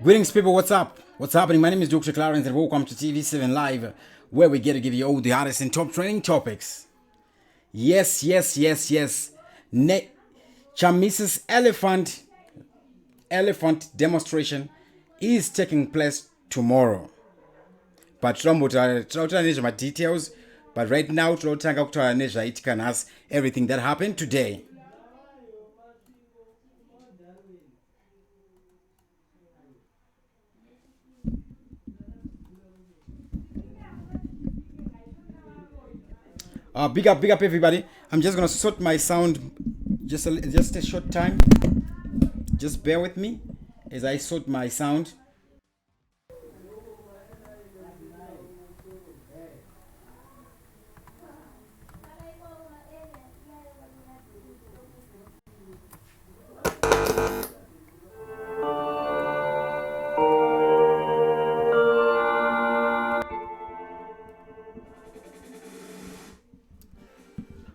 Greetings, people. What's up? What's happening? My name is Dr. Clarence, and welcome to TV7 Live, where we get to give you all the hottest and top trending topics. Yes. Chamisa's elephant demonstration is taking place tomorrow. But tinotaura my details. But right now, tinotanga kutaura nezvaitika nhasi, everything that happened today. Big up everybody. I'm just gonna sort my sound just a short time. Just bear with me as I sort my sound.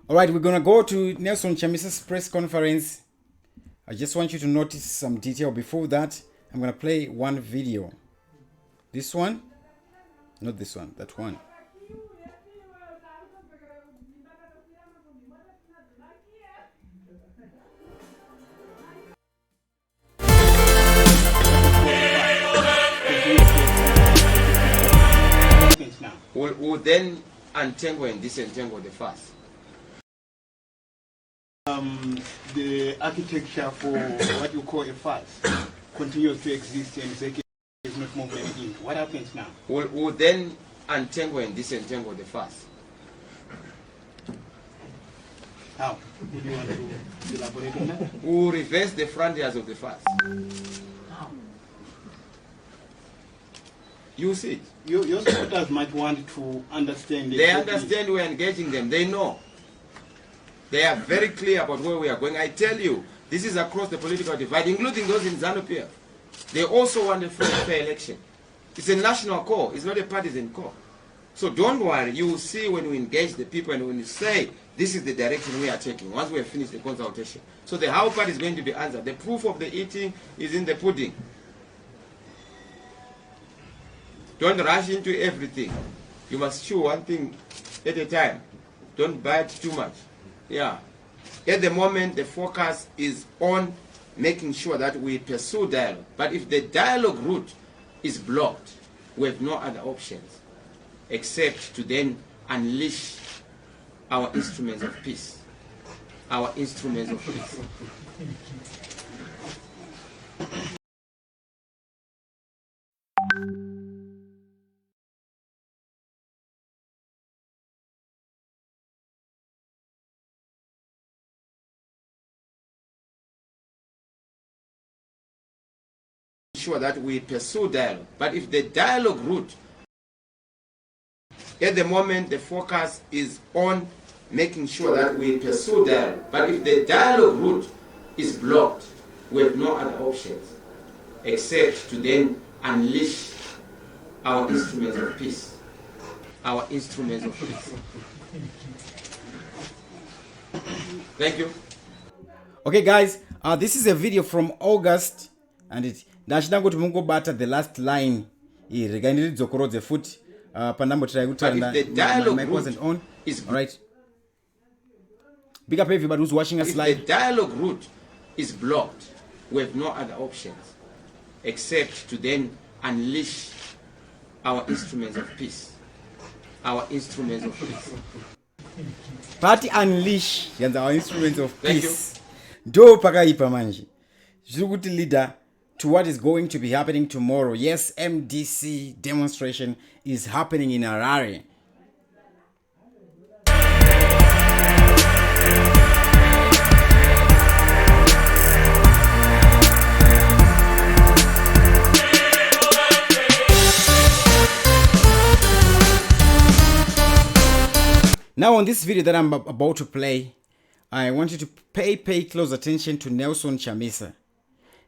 Alright, we're gonna go to Nelson Chamisa's press conference. I just want you to notice some detail. Before that, I'm gonna play one video. This one? Not this one, that one. We'll then untangle and disentangle the fast. The architecture for what you call a fast continues to exist and Zeki is not moving in. What happens now? We'll then untangle and disentangle the fast. How? Would you want to elaborate on that? We'll reverse the frontiers of the fast. How? You see it. Your supporters might want to understand. They understand we're engaging them. They know. They are very clear about where we are going. I tell you, this is across the political divide, including those in ZANU-PF. They also want a free and fair election. It's a national call. It's not a partisan call. So don't worry. You will see when we engage the people and when you say, this is the direction we are taking, once we have finished the consultation. So the how part is going to be answered. The proof of the eating is in the pudding. Don't rush into everything. You must chew one thing at a time. Don't bite too much. Yeah. At the moment, the focus is on making sure that we pursue dialogue. But if the dialogue route is blocked, we have no other options except to then unleash our instruments of peace. Our instruments of peace. Sure that we pursue dialogue. But if the dialogue route, at the moment the focus is on making sure that we pursue dialogue. But if the dialogue route is blocked, we have no other options except to then unleash our instruments of peace. Our instruments of peace. Thank you. Okay guys, this is a video from August, and ndachida kuti mungobata the last line iyi regai ndiridzokorodze futi pandambotirai kutaura my wasn't on. All right, big up everybody who's watching us live. If the dialogue route is blocked, we have no other options except to then unleash our instruments of peace. Our instruments of peace. Party unleash our instruments of Thank peace. Ndo pakaipa manje zviri kuti leader to what is going to be happening tomorrow. Yes, MDC demonstration is happening in Harare. Now on this video that I'm about to play, I want you to pay close attention to Nelson Chamisa.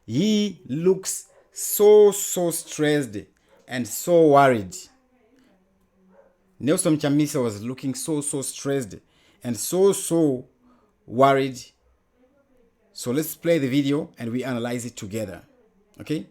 He looks so stressed and so worried. Nelson Chamisa was looking so stressed and so worried. So let's play the video and we analyze it together. Okay?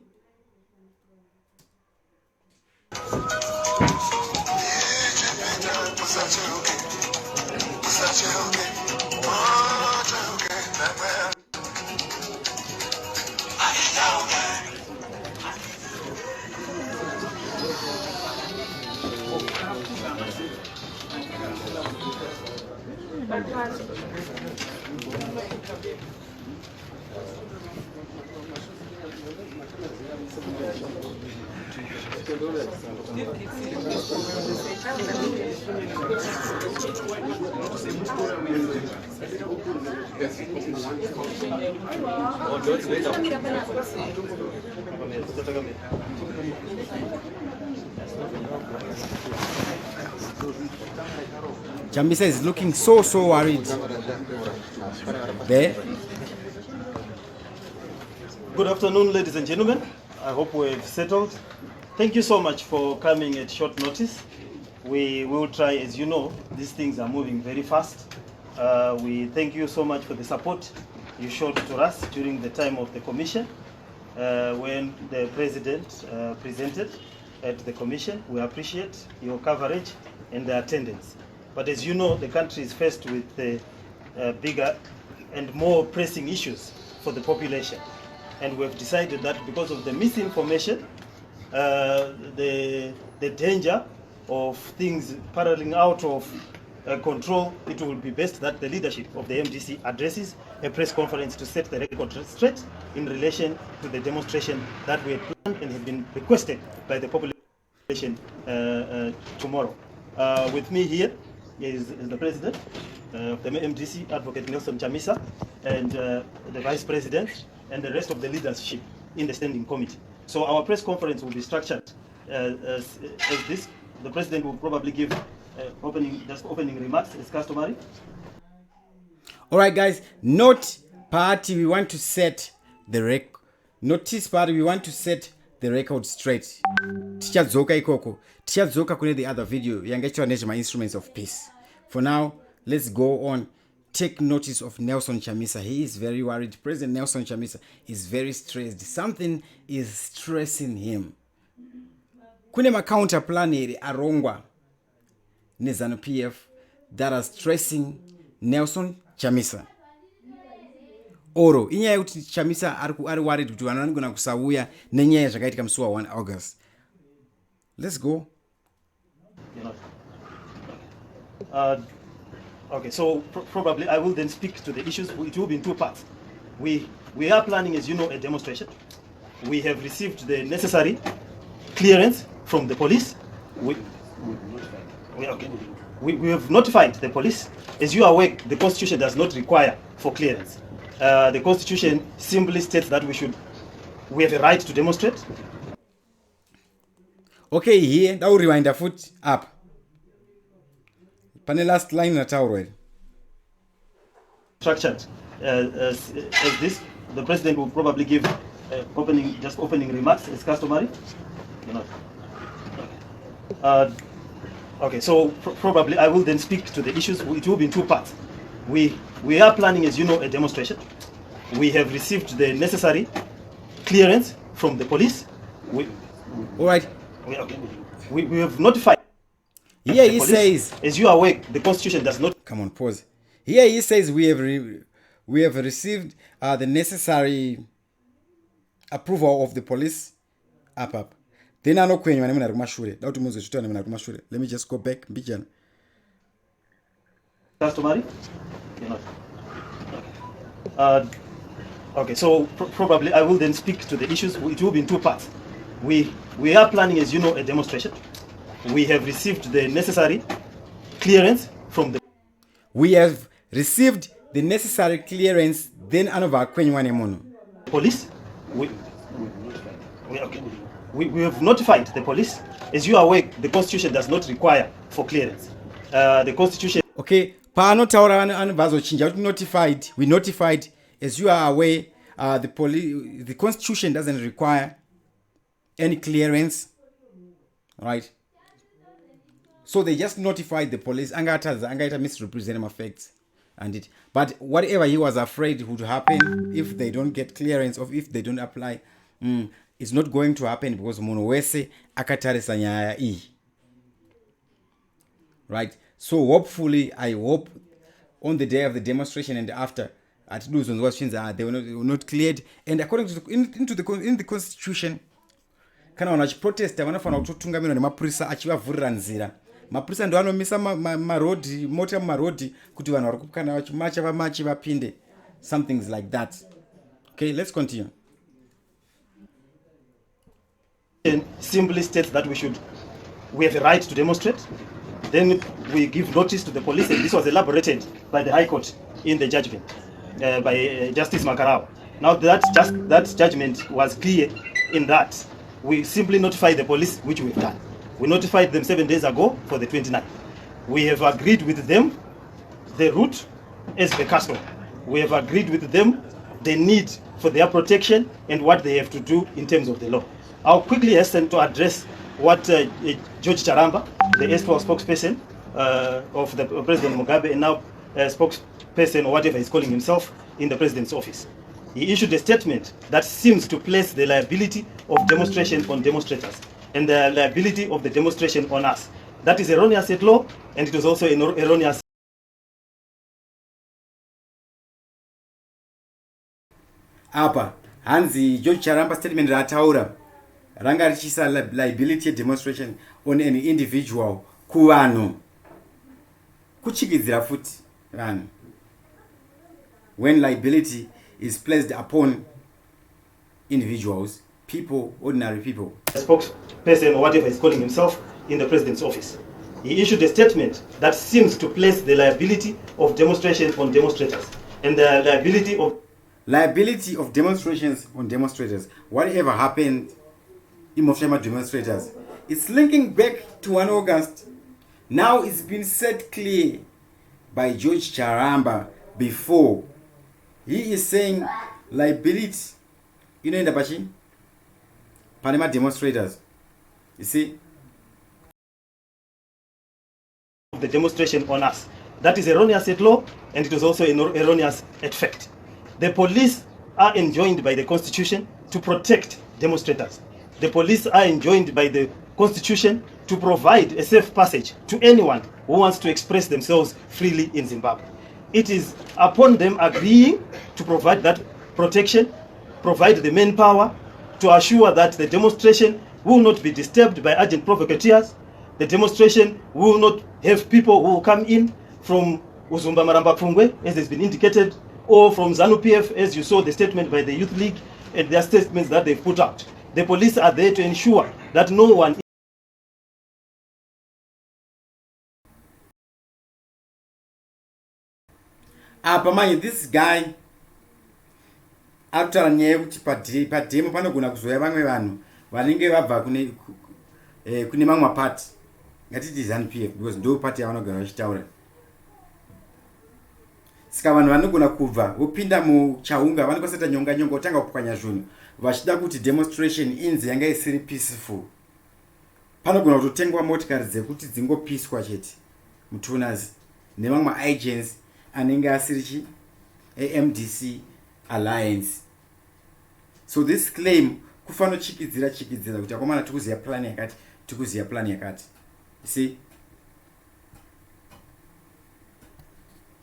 Chamisa is looking so worried. There. Good afternoon, ladies and gentlemen. I hope we've settled. Thank you so much for coming at short notice. We will try, as you know, these things are moving very fast. We thank you so much for the support you showed to us during the time of the commission. When the president presented at the commission, we appreciate your coverage and the attendance. But as you know, the country is faced with bigger and more pressing issues for the population. And we've decided that because of the misinformation, the danger of things spiraling out of control, it will be best that the leadership of the MDC addresses a press conference to set the record straight in relation to the demonstration that we had planned and have been requested by the population tomorrow. With me here is the president of the MDC, Advocate Nelson Chamisa, and the vice president and the rest of the leadership in the standing committee. So our press conference will be structured as this. The president will probably give opening remarks as customary. All right, guys. Note party, we want to set the record. Notice party, we want to set the record straight. Tichadzoka ikoko. Tichadzoka kune the other video. Yangecho my instruments of peace. For now, let's go on. Take notice of Nelson Chamisa. He is very worried. President Nelson Chamisa is very stressed. Something is stressing him. Kune ma counter plan ere arongwa nezanu PF that are stressing Nelson Chamisa. Oro inyaya yekuti Chamisa ari worried kuti vanhu vanogona kusauya nenyaya zvakaitika musi wa 1 August. Let's go. Okay, so probably I will then speak to the issues. It will be in two parts. We are planning, as you know, a demonstration. We have received the necessary clearance from the police. We have notified the police. As you are aware, the Constitution does not require for clearance. The Constitution simply states that we have a right to demonstrate. Okay, here, that will rewind the foot up. Pane last line na tauro. Structured as this, the president will probably give opening remarks as customary. Okay, so probably I will then speak to the issues. It will be in two parts. We are planning, as you know, a demonstration. We have received the necessary clearance from the police. All right. We have notified. Here he says, as you are aware, the Constitution does not. Come on, pause. Here he says we have received the necessary approval of the police. Up. Then I know when I'm going to let me just go back. Customary. Okay, so probably I will then speak to the issues. It will be in two parts. We are planning, as you know, a demonstration. We have received the necessary clearance from the. We have received the necessary clearance. Then anova police. We have notified the police. As you are aware, the Constitution does not require for clearance. The Constitution. Okay. Notified. We notified. As you are aware, the Constitution doesn't require any clearance. Right. So they just notified the police. Angata misrepresent my facts and it. But whatever he was afraid would happen if they don't get clearance or if they don't apply, it's not going to happen because Monowese akatarisa nyaya I. Right. So hopefully, I hope on the day of the demonstration and after. At those they were not cleared. And according to in the constitution, kana vanhu vachiprotesta vanofanira kutotungamirwa nemapurisa achivavhurira nzira. Mapurisa ndo anomisa marodhi mota mumarodhi kuti vanhu vari kana vachimacha vamachi vapinde. Some things like that. Okay, let's continue. Simply states that we have a right to demonstrate. Then we give notice to the police, and this was elaborated by the High Court in the judgment by Justice Makarao. Now that judgment was clear in that we simply notify the police, which we've done. We notified them 7 days ago for the 29th. We have agreed with them the route as the custom. We have agreed with them the need for their protection and what they have to do in terms of the law. I'll quickly hasten to address what George Charamba, the erstwhile spokesperson of the President Mugabe, and now spokesperson or whatever he's calling himself in the President's office. He issued a statement that seems to place the liability of demonstration on demonstrators and the liability of the demonstration on us. That is erroneous at law, and it was also erroneous. Apa hanzi George Charamba statement rataura ranga richisa liability demonstration on an individual kuvanhu kuchikidzira futi vanhu when liability is placed upon individuals, people, ordinary people. A spokesperson or whatever he's calling himself in the President's office. He issued a statement that seems to place the liability of demonstration on demonstrators and the liability of demonstrations on demonstrators. Whatever happened in Mofema demonstrators, it's linking back to 1 August. Now it's been set clear by George Charamba before. He is saying liability, in the Bashi, Panama demonstrators. You see? The demonstration on us. That is erroneous at law, and it was also erroneous at fact. The police are enjoined by the Constitution to protect demonstrators. The police are enjoined by the Constitution to provide a safe passage to anyone who wants to express themselves freely in Zimbabwe. It is upon them agreeing to provide that protection, provide the manpower to assure that the demonstration will not be disturbed by urgent provocateurs. The demonstration will not have people who will come in from Uzumba Maramba Pfungwe, as has been indicated, or from ZANU-PF, as you saw the statement by the Youth League and their statements that they've put out. The police are there to ensure that no one this guy akutaura nyaya yekuti padhemo panogona kuzouya vamwe vanhu vanenge vabva kune mamwe mapati, ngatiti ZANU-PF, because ndo pati yavanogara vachitaura. Saka vanhu vanogona kubva vopinda muchaunga, vanokoseta nyonga votanga kupwanya zvinhu vachida kuti demonstration inzi yanga isiri peaceful. Panogona kutotengwa motikari dzekuti dzingopiswa chete mutunas nevamwe agents anenge asiri AMDC alliance. So this claim kufanira chikidzira kuti akomana tikuziya plan yakati. You see,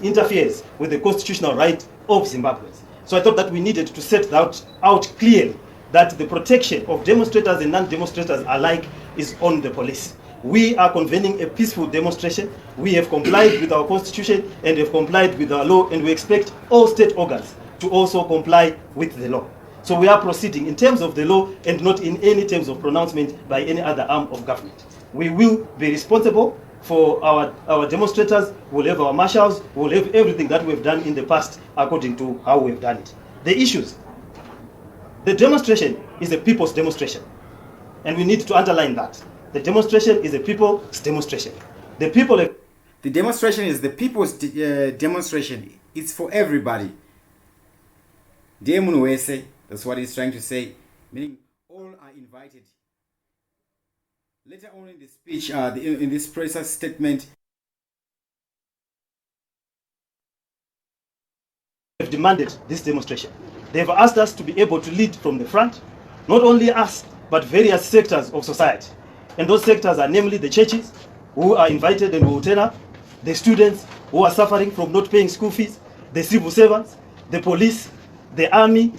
interferes with the constitutional right of Zimbabweans. So I thought that we needed to set that out clearly, that the protection of demonstrators and non-demonstrators alike is on the police. We are convening a peaceful demonstration. We have complied with our constitution and have complied with our law, and we expect all state organs to also comply with the law. So we are proceeding in terms of the law and not in any terms of pronouncement by any other arm of government. We will be responsible for our demonstrators. We'll have our marshals, we'll have everything that we've done in the past according to how we've done it. The issues. The demonstration is a people's demonstration, and we need to underline that. The demonstration is a people's demonstration. The demonstration is the people's demonstration. It's for everybody. That's what he's trying to say. Meaning all are invited. Later on in the speech, in this press statement, they've demanded this demonstration. They've asked us to be able to lead from the front, not only us, but various sectors of society. And those sectors are namely the churches, who are invited and will turn up, the students, who are suffering from not paying school fees, the civil servants, the police, the army,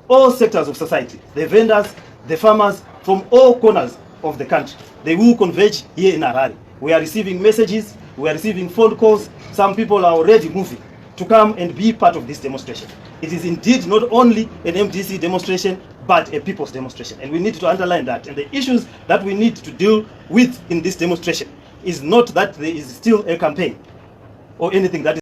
all sectors of society, the vendors, the farmers from all corners of the country. They will converge here in Harare. We are receiving messages, we are receiving phone calls. Some people are already moving to come and be part of this demonstration. It is indeed not only an MDC demonstration, but a people's demonstration. And we need to underline that. And the issues that we need to deal with in this demonstration is not that there is still a campaign or anything that is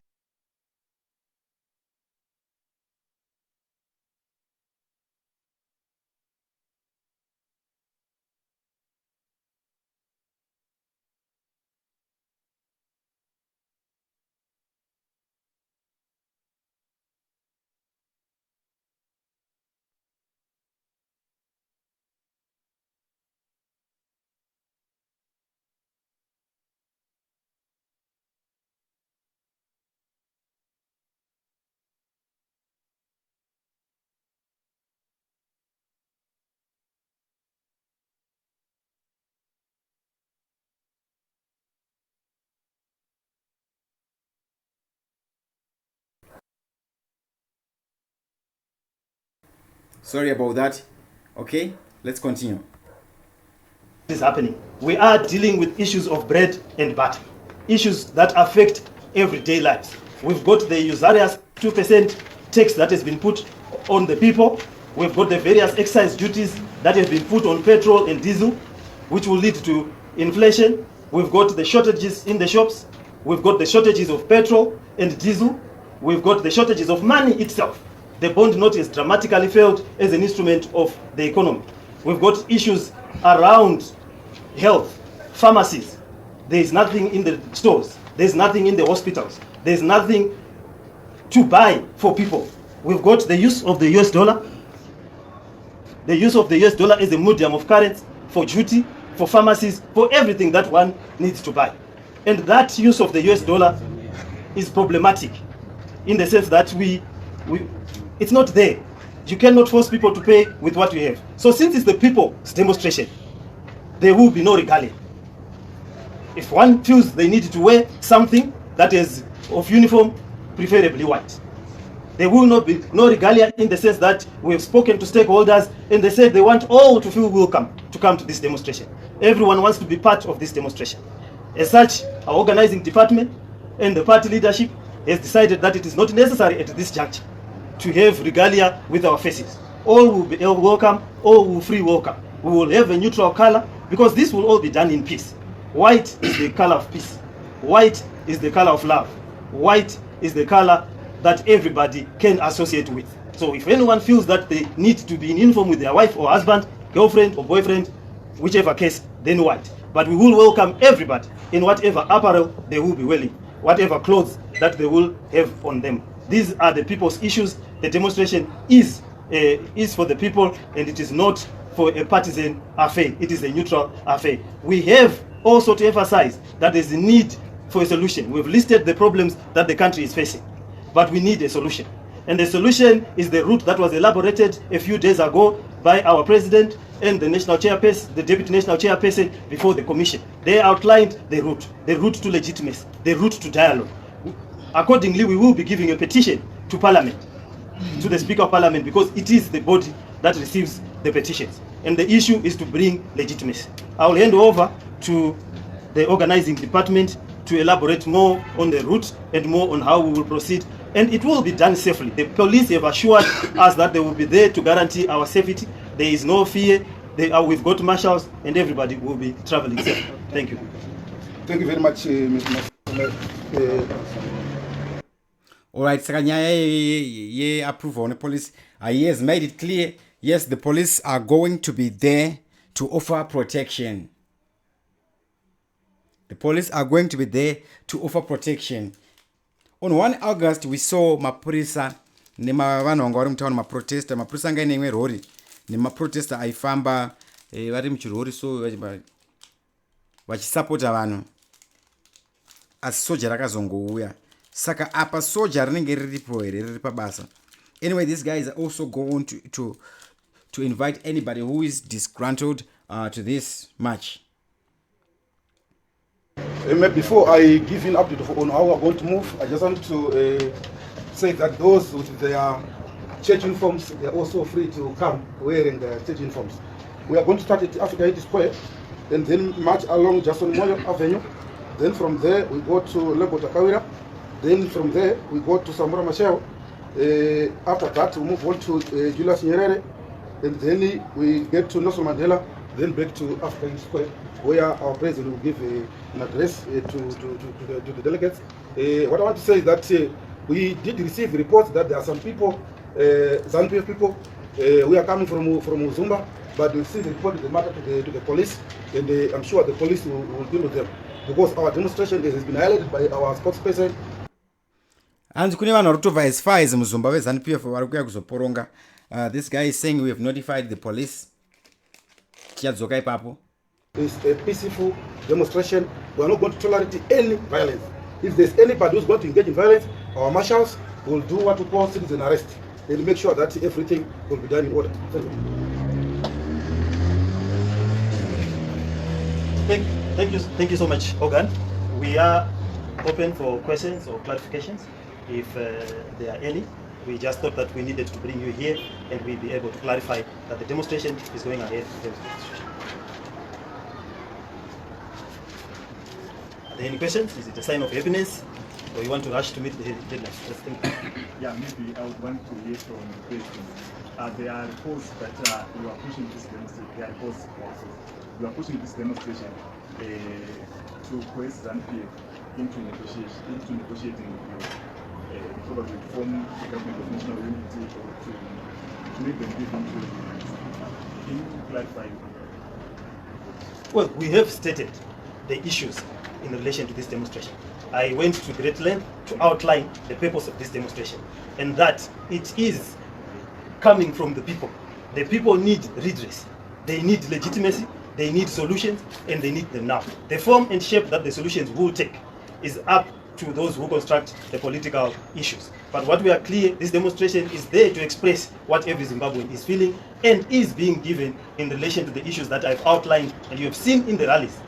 Sorry about that. Okay, let's continue. happening. We are dealing with issues of bread and butter, issues that affect everyday lives. We've got the usurious 2% tax that has been put on the people. We've got the various excise duties that have been put on petrol and diesel, which will lead to inflation. We've got the shortages in the shops. We've got the shortages of petrol and diesel. We've got the shortages of money itself. The bond note has dramatically failed as an instrument of the economy. We've got issues around health, pharmacies. There is nothing in the stores. There's nothing in the hospitals. There's nothing to buy for people. We've got the use of the US dollar. The use of the US dollar as a medium of currency for duty, for pharmacies, for everything that one needs to buy. And that use of the US dollar is problematic in the sense that it's not there. You cannot force people to pay with what you have. So since it's the people's demonstration, there will be no regalia. If one feels they need to wear something that is of uniform, preferably white. There will not be no regalia in the sense that we have spoken to stakeholders and they said they want all to feel welcome to come to this demonstration. Everyone wants to be part of this demonstration. As such, our organizing department and the party leadership has decided that it is not necessary at this juncture to have regalia with our faces. All will be welcome, all will free welcome. We will have a neutral color because this will all be done in peace. White is the color of peace. White is the color of love. White is the color that everybody can associate with. So if anyone feels that they need to be in uniform with their wife or husband, girlfriend or boyfriend, whichever case, then white. But we will welcome everybody in whatever apparel they will be wearing, whatever clothes that they will have on them. These are the people's issues. The demonstration is for the people and it is not for a partisan affair. It is a neutral affair. We have also to emphasize that there is a need for a solution. We've listed the problems that the country is facing, but we need a solution. And the solution is the route that was elaborated a few days ago by our president and the national chairperson, the deputy national chairperson before the commission. They outlined the route to legitimacy, the route to dialogue. Accordingly, we will be giving a petition to Parliament, to the Speaker of Parliament, because it is the body that receives the petitions. And the issue is to bring legitimacy. I will hand over to the organizing department to elaborate more on the route and more on how we will proceed. And it will be done safely. The police have assured us that they will be there to guarantee our safety. There is no fear. We've got marshals and everybody will be traveling safe. Thank you. Thank you very much, Mr. All right, saka nyaya ye-approval on the police. He has made it clear, yes, the police are going to be there to offer protection. The police are going to be there to offer protection. On 1 August, we saw mapurisa vanhu vanga vari mutauni maprotesta. Mapurisa anga ine imwe rori nemaprotesta aifamba vari muchirori so vachisapota vanhu. Asi soja rakazongouya. Saka apa soja rinenge riripo here riri pabasa. Anyway, these guys are also going to invite anybody who is disgruntled to this march. Before I give you an update on how we're going to move, I just want to say that those with their church uniforms, they're also free to come wearing their church uniforms. We are going to start at Africa Haiti Square and then march along Jason Moyo Avenue. Then from there we go to Lebo Takawira. Then from there we go to Samora Machel. After that we move on to Julius Nyerere. And then we get to Nelson Mandela. Then back to Africa Haiti Square, where our president will give an address to the delegates. What I want to say is that we did receive reports that there are some people, ZANU-PF people, we are coming from Zumba, but we since reported the matter to the police, and I'm sure the police will deal with them, because our demonstration has been highlighted by our spokesperson. And kune vanhu vari kutobva as far as muzumba vezanu-pf vari kuuya kuzoporonga. This guy is saying we have notified the police. Tichadzoka ipapo. It's a peaceful demonstration. We are not going to tolerate any violence. If there's anybody who's going to engage in violence, our marshals will do what we call citizen arrest and make sure that everything will be done in order. Thank you so much, Organ. We are open for questions or clarifications if there are any. We just thought that we needed to bring you here and we'll be able to clarify that the demonstration is going ahead. Are there any questions? Is it a sign of happiness or you want to rush to meet the deadline? Yeah, maybe I would want to hear from the president. There are reports that you are pushing this demonstration. There are reports also. You are pushing this demonstration to coerce ZANU-PF into negotiating with you. Probably to form the government of national unity or to make them give into the. Can you clarify? Well, we have stated the issues in relation to this demonstration. I went to great length to outline the purpose of this demonstration, and that it is coming from the people. The people need redress. They need legitimacy, they need solutions, and they need them now. The form and shape that the solutions will take is up to those who construct the political issues. But what we are clear, this demonstration is there to express what every Zimbabwean is feeling and is being given in relation to the issues that I've outlined and you have seen in the rallies.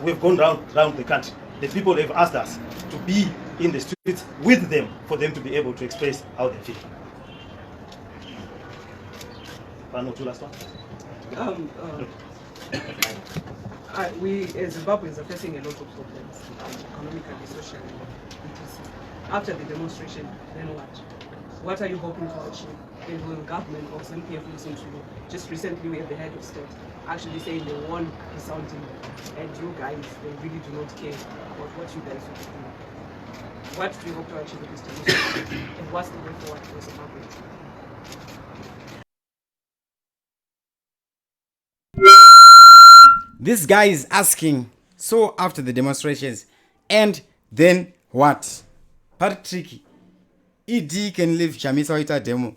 We've gone round the country. The people have asked us to be in the streets with them for them to be able to express how they feel. Last one. We as Zimbabweans are facing a lot of problems, economically, socially, etc. After the demonstration, then what? What are you hoping to achieve? And will government or ZANU-PF listen to you? Just recently, we had the head of state actually saying they want dissounding, and you guys, they really do not care about what you guys want to do. What do you hope to achieve with this demonstration? And what's the way forward for Zimbabwe? This guy is asking, so after the demonstrations, and then what? Part tricky. ED can leave Chamisa without demo.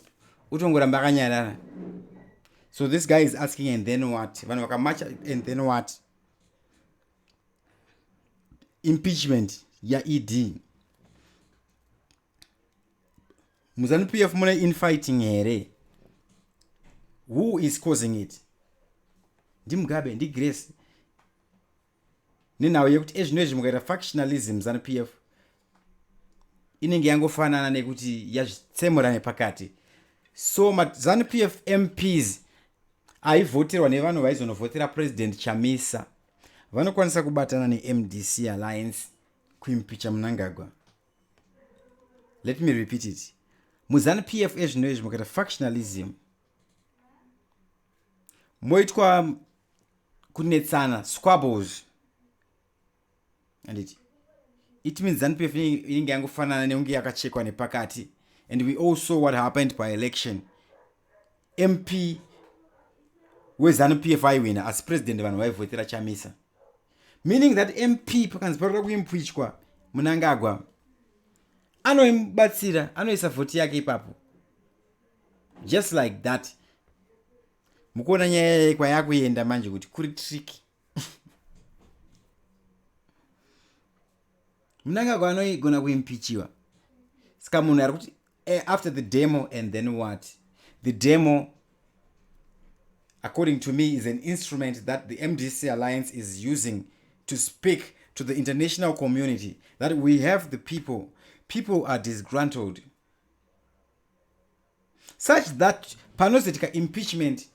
So this guy is asking, and then what? And then what? Impeachment. Yeah, ED. ZANU-PF muna infighting here. Who is causing it? Mugabe ndi Grace ninawo yekuti ezvinozvi mukaita factionalism ZANU-PF inenge yangofanana nekuti yazvitsemura nepakati. So ZANU-PF MPs aivhoterwa nevanhu vaizonovhotera president Chamisa vanokwanisa kubatana neMDC alliance kuimpicha Mnangagwa. Let me repeat it. MuZANU-PF ezvinozvi mukaita factionalism moitwa kunetsana squabbles, and it means ZANU-PF inenge yangofanana neunge yakachekwa nepakati. And we all saw what happened by election. MP weZANU-PF aiwina as president vanhu vaivhotera Chamisa, meaning that MP pakanzi parora kuimpichwa Mnangagwa anoimubatsira, anoisa vhoti yake ipapo, just like that. Mukuona nyaya kwayakuenda manje kuti kuri tricky. Mnangagwa anoigona kuimpichiwa. Saka munhu ari kuti after the demo, and then what? The demo, according to me, is an instrument that the MDC alliance is using to speak to the international community that we have the people are disgruntled, such that panozetika impeachment,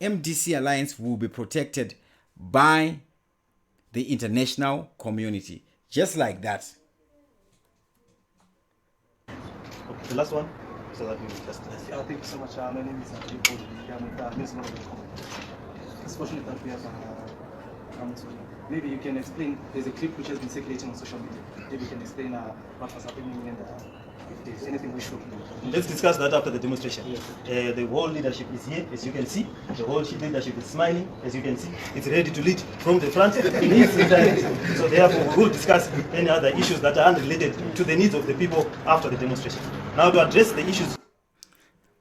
MDC alliance will be protected by the international community, just like that. Okay, the last one, so that we just. Thank you so much. My name is Paul. Especially that we have maybe you can explain. There's a clip which has been circulating on social media. Maybe you can explain what was happening and if there's anything we should know. Let's discuss that after the demonstration. Yes. The whole leadership is here, as you can see. The whole leadership is smiling, as you can see. It's ready to lead from the front. So therefore, we will discuss any other issues that are unrelated to the needs of the people after the demonstration. Now, to address the issues,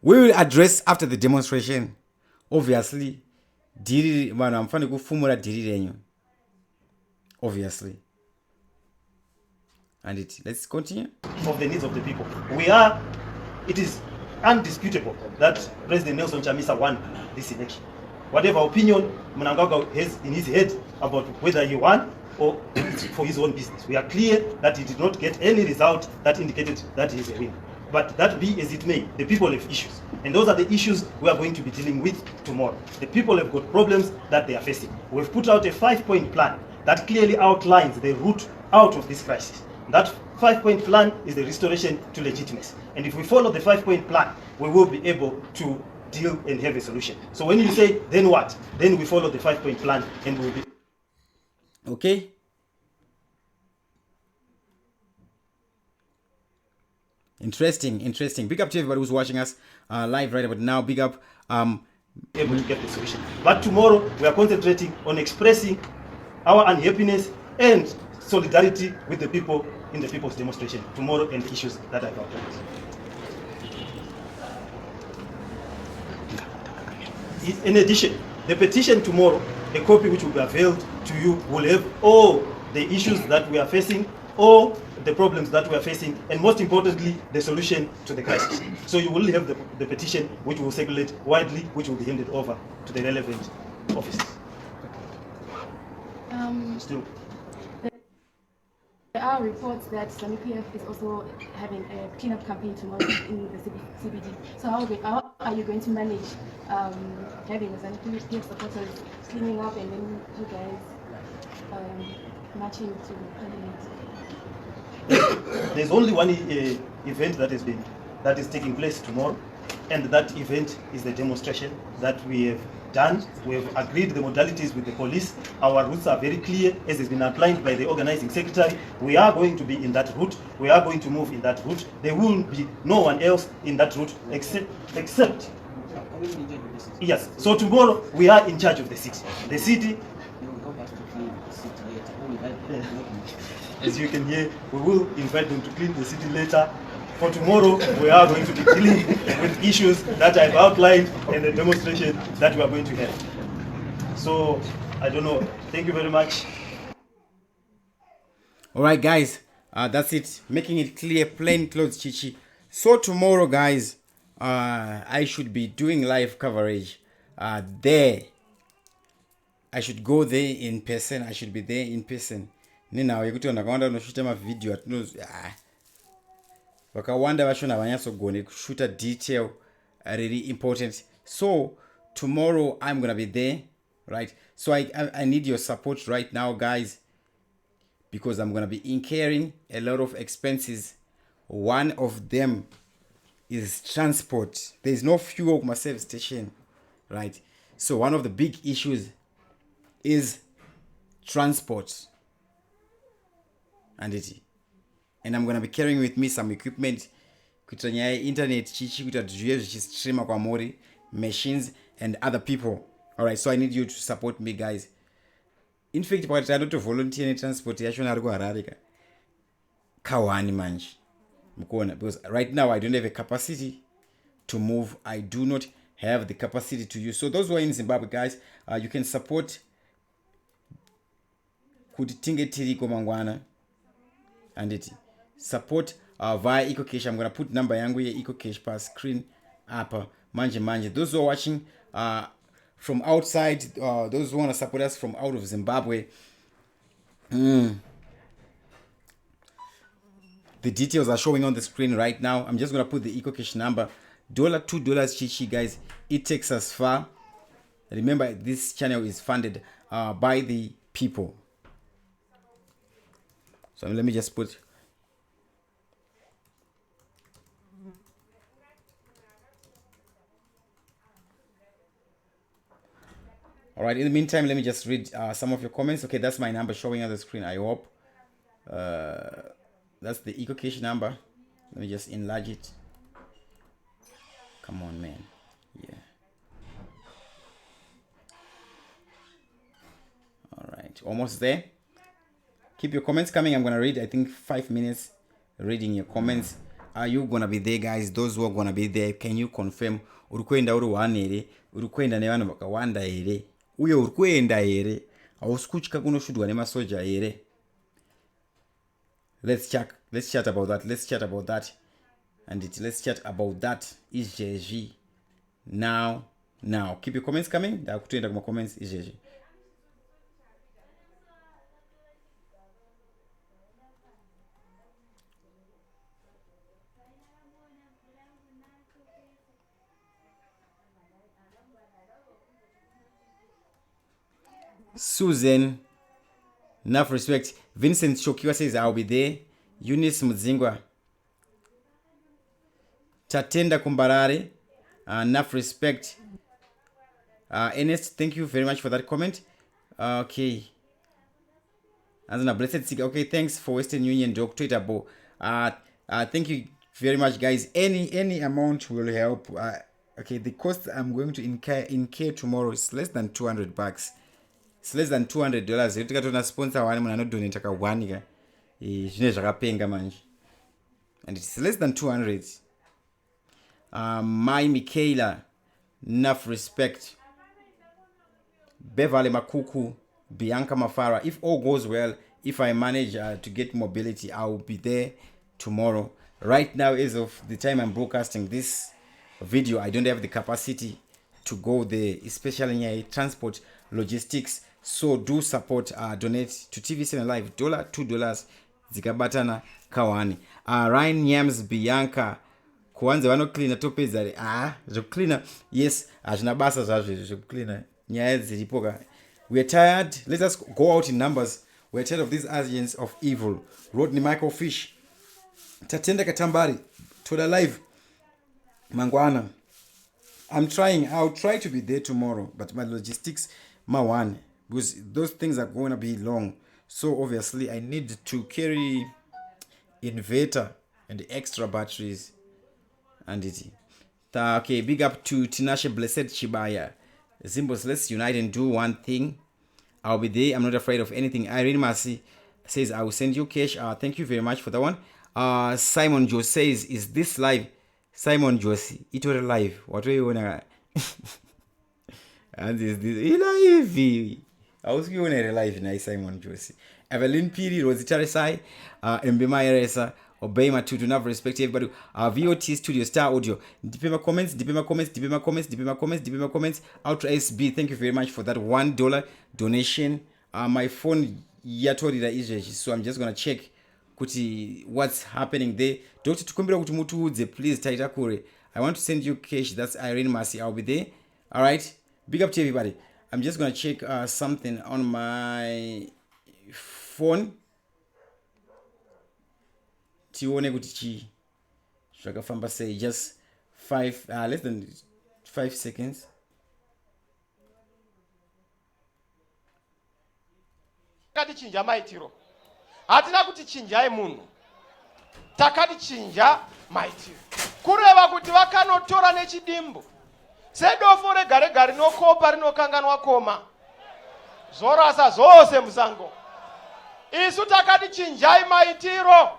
we will address after the demonstration. Obviously, obviously. And let's continue. Of the needs of the people. It is undisputable that President Nelson Chamisa won this election. Whatever opinion Mnangagwa has in his head about whether he won or for his own business, we are clear that he did not get any result that indicated that he is a winner. But that be as it may, the people have issues. And those are the issues we are going to be dealing with tomorrow. The people have got problems that they are facing. We've put out a 5-point plan that clearly outlines the route out of this crisis. That 5-point plan is the restoration to legitimacy. And if we follow the 5-point plan, we will be able to deal and have a solution. So when you say, then what? Then we follow the 5-point plan and we'll be... Okay. Interesting. Big up to everybody who's watching us live right about now. Big up. Able to get the solution. But tomorrow, we are concentrating on expressing our unhappiness and solidarity with the people in the people's demonstration tomorrow and the issues that I've outlined. In addition, the petition tomorrow, a copy which will be availed to you, will have all the issues that we are facing, all the problems that we are facing, and most importantly, the solution to the crisis. So you will have the petition which will circulate widely, which will be handed over to the relevant offices. Still. There are reports that ZANU-PF is also having a cleanup campaign tomorrow in the CBD. So how are you going to manage having the ZANU-PF supporters cleaning up and then you guys marching to Parliament? There's only one event that is taking place tomorrow, and that event is the demonstration that we have done. We have agreed the modalities with the police. Our routes are very clear, as has been outlined by the organizing secretary. We are going to be in that route. We are going to move in that route. There will be no one else in that route except. Yes. So tomorrow we are in charge of the city. The city. As you can hear, we will invite them to clean the city later. For tomorrow, we are going to be dealing with issues that I've outlined in the demonstration that we are going to have. So, I don't know. Thank you very much. All right, guys. That's it. Making it clear, plain clothes, Chichi. So tomorrow, guys, I should be doing live coverage there. I should go there in person. I should be there in person. Nina, yekuti ndakaenda noshuta mavideo atinozi vakawanda vachona vanyatsogone kushuta detail really important. So tomorrow I'm gonna be there, right? So I need your support right now, guys, because I'm gonna be incurring a lot of expenses. One of them is transport. There's no fuel at my service station, right? So one of the big issues is transport. And I'm going to be carrying with me some equipment kuita nyaya internet chichi kuita zviye zvichistreama kwamuri, machines and other people. All right, so I need you to support me, guys. In fact, pakati anoto volunteer netransport yachona ari kuharare kawani manje mukona, because right now I don't have a capacity to move. I do not have the capacity to use. So those who are in Zimbabwe, guys, you can support kuti tinge tiriko mangwana. And support via EcoCash. I'm going to put number yangu ya EcoCash per screen up manje. Those who are watching from outside, those who want to support us from out of Zimbabwe, The details are showing on the screen right now. I'm just going to put the EcoCash number. $2 chichi, guys. It takes us far. Remember, this channel is funded by the people. So let me just put. All right, in the meantime, let me just read some of your comments. Okay, that's my number showing on the screen, I hope. That's the EcoCash number. Let me just enlarge it. Come on, man. Yeah. All right, almost there. Keep your comments coming. I'm going to read, I think, 5 minutes reading your comments. Are you going to be there, guys? Those who are going to be there, can you confirm? Urukwenda uri one ere, urukwenda ne vanhu vakawanda ere, uye urukwenda ere, hausikutya kunoshudwa nemasoja ere. Let's chat about that. Let's chat about that. And let's chat about that. Izvezvi. Now. Keep your comments coming. Ndakutoenda kuma comments izvezvi. Susan, enough respect. Vincent Shokiwa says I'll be there. Eunice Mudzingwa, Tatenda Kumbarare, enough respect. Ernest, thank you very much for that comment. Okay. Azana Blessed Sick. Okay, thanks for Western Union Doc Twitter Bo. Thank you very much, guys. Any amount will help. Okay, the cost I'm going to incur tomorrow is less than $200. It's less than $200. If you got sponsor one, I'm not doing it. And it's less than 200. My Michaela, enough respect. Beverly Makuku, Bianca Mafara. If all goes well, if I manage to get mobility, I will be there tomorrow. Right now, as of the time I'm broadcasting this video, I don't have the capacity to go there, especially in transport, logistics. So do support, donate to TV7 Live. $2, zikabatana kawani. Ryan Yams Bianca, kuanze wano cleaner topezari. Cleaner. Yes, ajna basa zaje cleaner. Nyaya zilipoka. We are tired. Let us go out in numbers. We are tired of these agents of evil. Rodney Michael Fish, Tatenda Katambari, Toda Live, Mangwana. I'm trying. I'll try to be there tomorrow, but my logistics, my one, because those things are going to be long. So obviously, I need to carry inverter and extra batteries, and it. Okay, big up to Tinashe Blessed Chibaya. Zimbos, let's unite and do one thing. I'll be there. I'm not afraid of anything. Irene Mercy says, I will send you cash. Thank you very much for that one. Simon Joe says, is this live? Simon Josie, it was live. What do you want to? And is this live? I was going to live now, Simon Josie. Evelyn Piri, Rosita Resai, Mbema Eresa, Obey my to enough respect everybody. VOT Studio Star Audio. Dipema comments. Ultra SB, thank you very much for that $1 donation. My phone yatorira izvezvi, so I'm just gonna check kuti what's happening there. Dr. Tukumbira kuti mutuudze, please taita kure. I want to send you cash. That's Irene Mercy. I'll be there. All right. Big up to everybody. I'm just gonna check something on my phone. Tione kuti chi zvakafamba sei, just less than 5 seconds. Takati chinja maitiro. Hatina kuti chinjai munhu. Takati chinja maitiro. Kureva kuti vakanotora nechidimbu. Sedofo regare rinokopa rinokanganwa koma. Zorasa zose musango. Isu takati chinjai maitiro.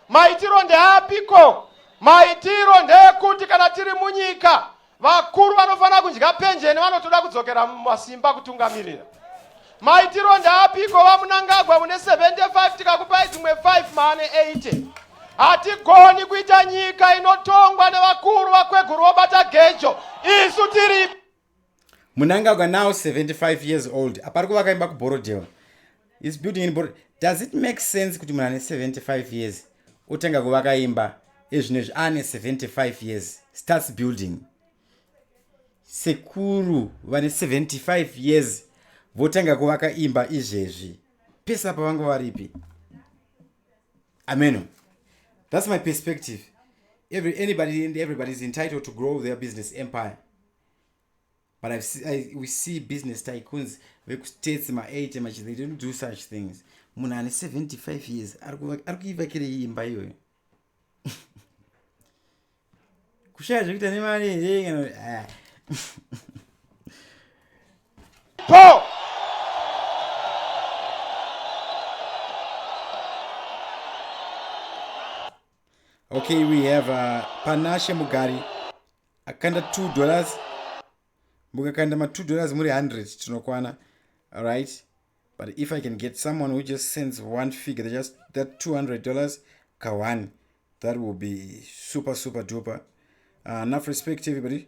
Maitiro ndeapiko. Maitiro ndekuti kana tiri munyika vakuru vanofana kudya penjeni vanotoda kudzokera mumasimba kutungamirira. Maitiro ndeapiko vamunangagwa mune 75 tikakupai dzimwe 5 mane 80. Hatigoni kuita nyika inotongwa nevakuru vakweguru vobata gejo. Isu tiri Munangagwa now 75 years old. Apari kuvakaimba kuBorodeo. is building in Bor. Does it make sense kuti munhu ane 75 years otanga kuvaka imba ezvinezvi ane 75 years starts building? Sekuru vane 75 years votanga kuvaka imba izvezvi, pesa pavanga varipi? Amen. That's my perspective. Anybody and everybody is entitled to grow their business empire. But we see business tycoons, states ma 80 much, they don't do such things. Munhu ane 75 years arikuivakira imba iyoyo. Kushaya zvekuita nemari. Paul. Okay, we have Panashe Mugari akanda $2. Mukakanda ma $2 muri 100 tinokwana. All right, but if I can get someone who just sends one figure, just that $200 kawan, that will be super duper. Enough respect everybody.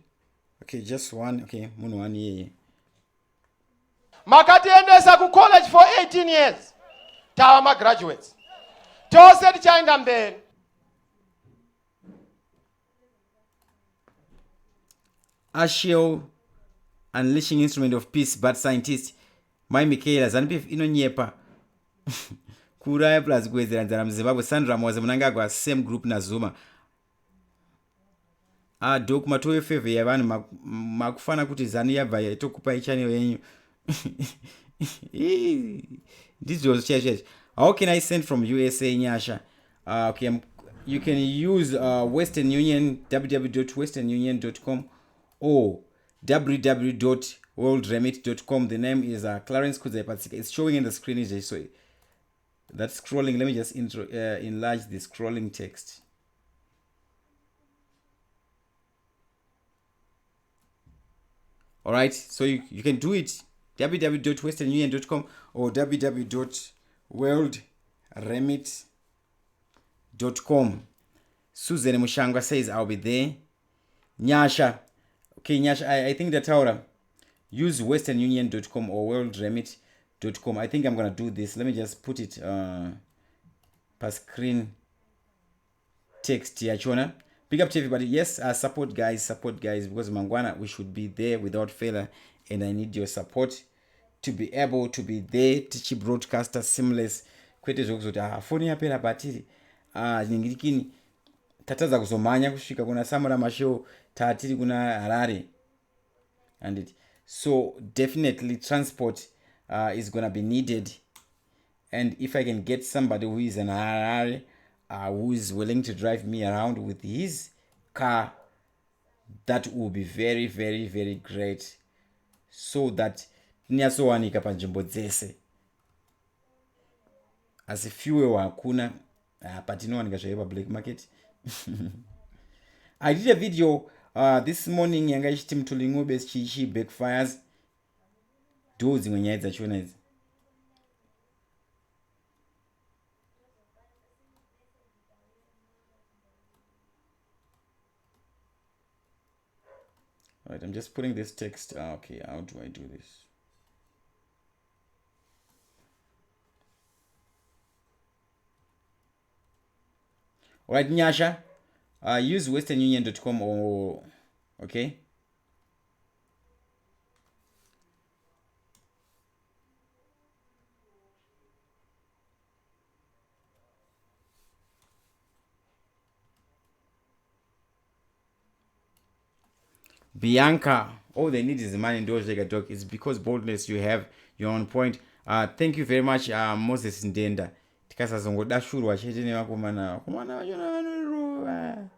Okay, just one. Okay, munhu one year. Makatiendesa ku college for 18 years. Tawa graduates. Tose tichaenda mberi. Ashio Unleashing Instrument of Peace, but scientist Mai Michaela Zanpif inonyepa kuraya plus kuwedzera nzara muZimbabwe. Sandra Moze munangagwa same group na Zuma. Doku matoyo favor yavanhu makufana kuti zanu yabva yatokupai channel yenyu. Ndizvo zvichaizvo. How can I send from USA Nyasha? Okay, you can use Western Union, www.westernunion.com or www.worldremit.com. The name is Clarence Kudzepatsika. It's showing in the screen. So that's scrolling. Let me just enlarge the scrolling text. All right, so you can do it www.westernunion.com or www.worldremit.com. Susan Mushangwa says I'll be there. Nyasha. Okay, Nyasha, I think that's how use westernunion.com or worldremit.com. I think I'm going to do this. Let me just put it per screen text here. Chona. Big up to everybody. Yes, support guys, because Mangwana, we should be there without failure, and I need your support to be able to be there. Teach broadcaster seamless. Kwete zokuzoti phone yapera batiri. Ningirikini tataza kuzomanya kusvika kuna Samura Mashow tatiri kuna Harare. And so definitely transport is going to be needed, and if I can get somebody who is in Harare who is willing to drive me around with his car, that will be very great, so that nyasowanika panzvimbo dzese. As fuel hakuna patinowanika zvaipa black market. I did a video this morning yanga ichiti mutuling'obe chichi backfires. Do dzimwe nyaya dzachona idzi. All right, I'm just putting this text. Okay, how do I do this? All right, Nyasha, use westernunion.com or okay. Bianca, all they need is the money. Don't take a dog. It's because boldness you have. You're on point. Thank you very much, Moses Ndenda. Tikasazongodashurwa chete nevakomana vachona vanorova.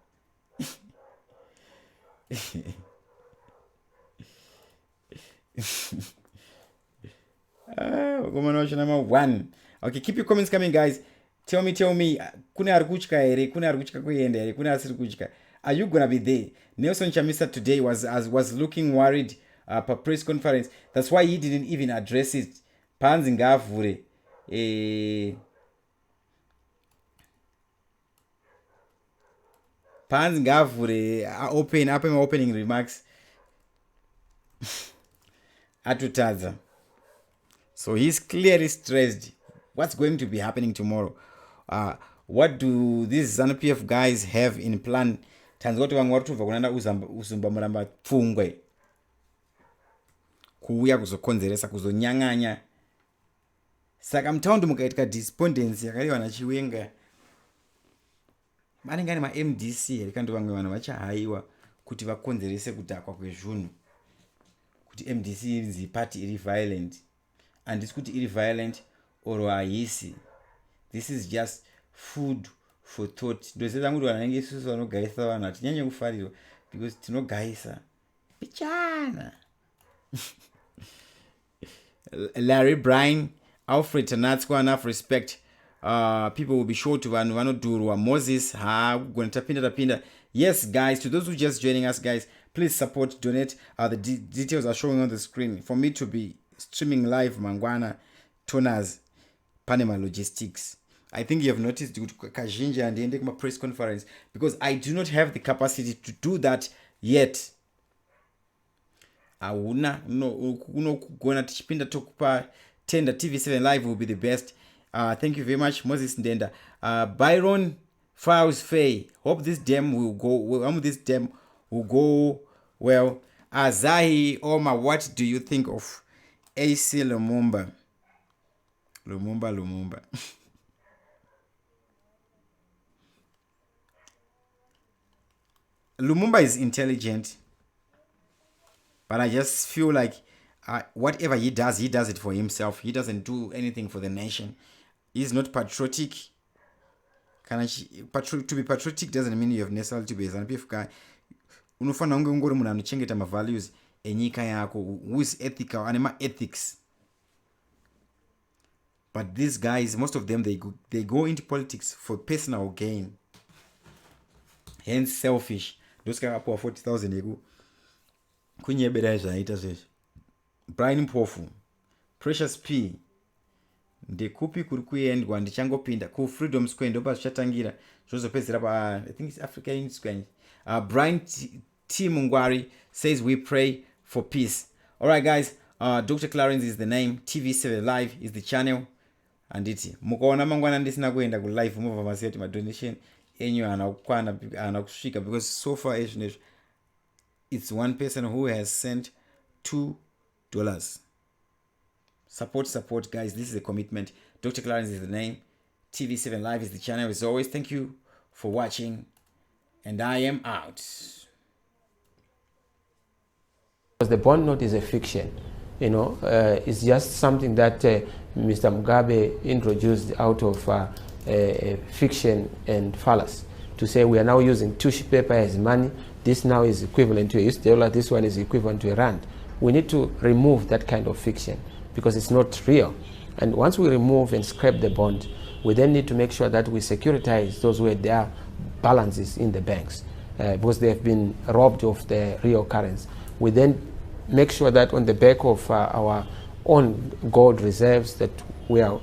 Vakomana vachona ma1. Okay, keep your comments coming, guys. Tell me, kune ari kutya here, kune ari kutya kuenda here, kune asiri kutya. Are you gonna be there? Nelson Chamisa today was looking worried per press conference. That's why he didn't even address it. Panzi ngavhure. Panzi ngavhure opening remarks. Atutadza. So he's clearly stressed. what's going to be happening tomorrow? What do these ZANU-PF guys have in plan? Tanzoti vamwe varikutobva kunanda uzumba muramba pfungwe kuuya kuzokonzeresa kuzonyang'anya. Saka mutaundi mukaitika despondence yakaiwa nachiwenga vanenge ane ma-MDC here kandi vamwe vanhu vachahaiwa kuti vakonzerese kudhakwa kwezvunhu kuti MDC inzi party iri violent. Handisi kuti iri violent or haisi. This is just food for thought. Ndoseza kuti vanhu vanenge isusu vanogaisa vanhu hatinyanye kufarirwa because tinogaisa pichana. Larry Bryan, Alfred Tanatswa, enough respect. People will be sure to vanhu vanodhurwa. Moses kugona tapinda. Yes guys, to those who just joining us guys, please support, donate. The details are showing on the screen. For me to be streaming live mangwana toners Panama logistics, I think you have noticed kazhinji and ending my press conference because I do not have the capacity to do that yet. Unogona tichipinda tokupa tender TV7 live will be the best. Thank you very much Moses Ndenda. Byron Files Faye, hope this dam will go well. Azahi Oma, what do you think of AC Lumumba? Lumumba. Lumumba is intelligent, but I just feel like whatever he does it for himself. He doesn't do anything for the nation. He's not patriotic. To be patriotic doesn't mean you have necessarily to be a ZANU-PF guy. Unofana unge ungori munhu anochengeta ma-values enyika yako, who is ethical, anema ethics. But these guys, most of them, they go into politics for personal gain. Hence selfish. Those guys are 40,000 ego. Kunyebera zvaita zveshe. Brian Mpofu, Precious P, ndekupi kuri kuendwa ndichangopinda ku Freedom Square ndopa zvichatangira zvozopedzera pa I think it's African Square. Brian T Mungwari says we pray for peace. All right guys, Dr. Clarence is the name, TV7 Live is the channel, and iti mukaona mangwana ndisina kuenda ku live move maseti ma donation enyu ana kusvika because so far it's one person who has sent $2. Support guys, this is a commitment. Dr. Clarence is the name, TV7 Live is the channel. As always, thank you for watching, and I am out. Because the bond note is a fiction, it's just something that Mr. Mugabe introduced out of fiction and fallacy to say we are now using tissue paper as money. This now is equivalent to a US dollar, this one is equivalent to a rand. We need to remove that kind of fiction because it's not real. And once we remove and scrap the bond, we then need to make sure that we securitize those where there are balances in the banks because they have been robbed of the real currency. We then make sure that on the back of our own gold reserves that we are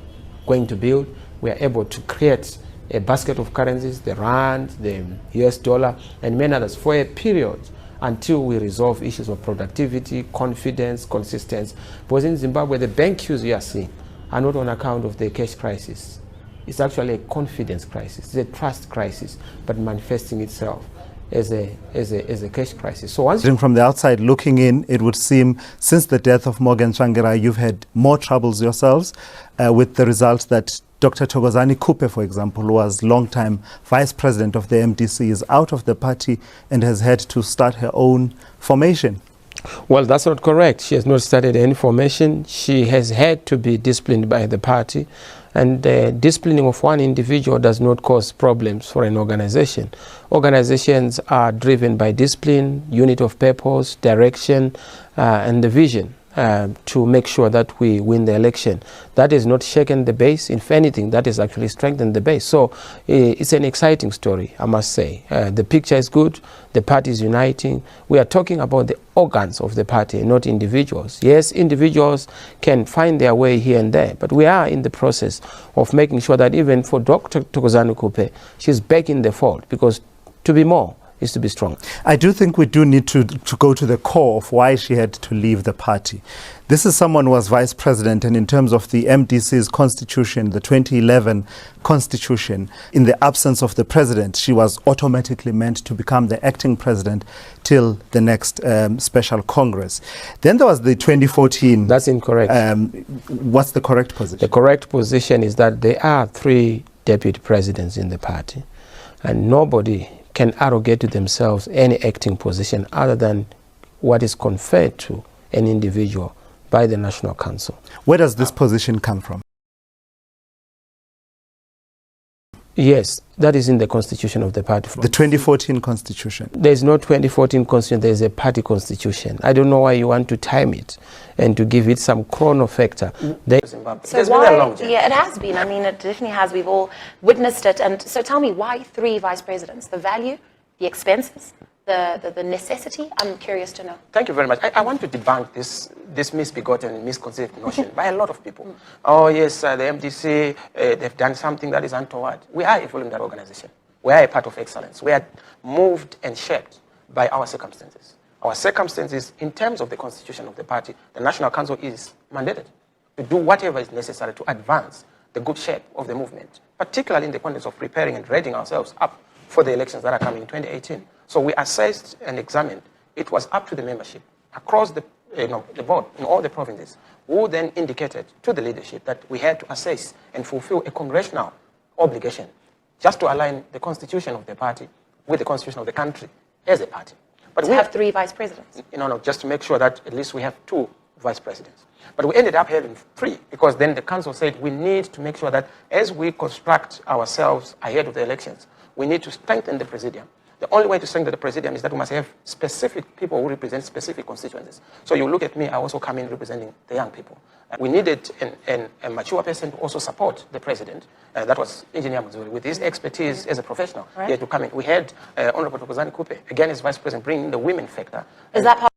going to build, we are able to create a basket of currencies, the rand, the US dollar, and many others for a period until we resolve issues of productivity, confidence, consistency. Because in Zimbabwe, the bank queues we are seeing are not on account of the cash crisis. It's actually a confidence crisis, it's a trust crisis, but manifesting itself as a cash crisis. So once from the outside looking in, it would seem since the death of Morgan Tsvangirai, you've had more troubles yourselves with the results that Dr. Thokozani Kupe, for example, who was long-time vice president of the MDC, is out of the party and has had to start her own formation. Well, that's not correct. She has not started any formation. She has had to be disciplined by the party. And disciplining of one individual does not cause problems for an organization. Organizations are driven by discipline, unit of purpose, direction, and the vision to make sure that we win the election. That has not shaken the base. If anything, that has actually strengthened the base. So it's an exciting story, I must say. The picture is good. The party is uniting. We are talking about the organs of the party, not individuals. Yes, individuals can find their way here and there, but we are in the process of making sure that even for Dr. Thokozani Kupe, she's back in the fold, because to be more is to be strong. I do think we do need to go to the core of why she had to leave the party. This is someone who was vice president, and in terms of the MDC's constitution, the 2011 constitution, in the absence of the president, she was automatically meant to become the acting president till the next special Congress. Then there was the 2014. That's incorrect. What's the correct position? The correct position is that there are 3 deputy presidents in the party, and nobody can arrogate to themselves any acting position other than what is conferred to an individual by the National Council. Where does this position come from? Yes, that is in the constitution of the party. The 2014 constitution. There is no 2014 constitution, there is a party constitution. I don't know why you want to time it and to give it some chrono factor. So why, yeah, it has been. I mean, it definitely has. We've all witnessed it. And so tell me, why 3 vice presidents? The value, the expenses, the necessity? I'm curious to know. Thank you very much. I want to debunk this misbegotten and misconceived notion by a lot of people. Oh, yes, the MDC, they've done something that is untoward. We are a voluntary organization. We are a part of excellence. We are moved and shaped by our circumstances. Our circumstances, in terms of the constitution of the party, the National Council is mandated to do whatever is necessary to advance the good shape of the movement, particularly in the context of preparing and readying ourselves up for the elections that are coming in 2018. So we assessed and examined. It was up to the membership across the board in all the provinces, who then indicated to the leadership that we had to assess and fulfill a congressional obligation just to align the constitution of the party with the constitution of the country as a party. But we have 3 vice presidents. Just to make sure that at least we have 2 vice presidents. But we ended up having 3 because then the council said we need to make sure that as we construct ourselves ahead of the elections, we need to strengthen the presidium. The only way to strengthen the presidium is that we must have specific people who represent specific constituencies. So you look at me, I also come in representing the young people. We needed a mature person to also support the president. That was Engineer Muzuri, with his expertise as a professional. He had to come in. We had Honorable Thokozani Kupe, again as vice president, bringing the women factor. Is that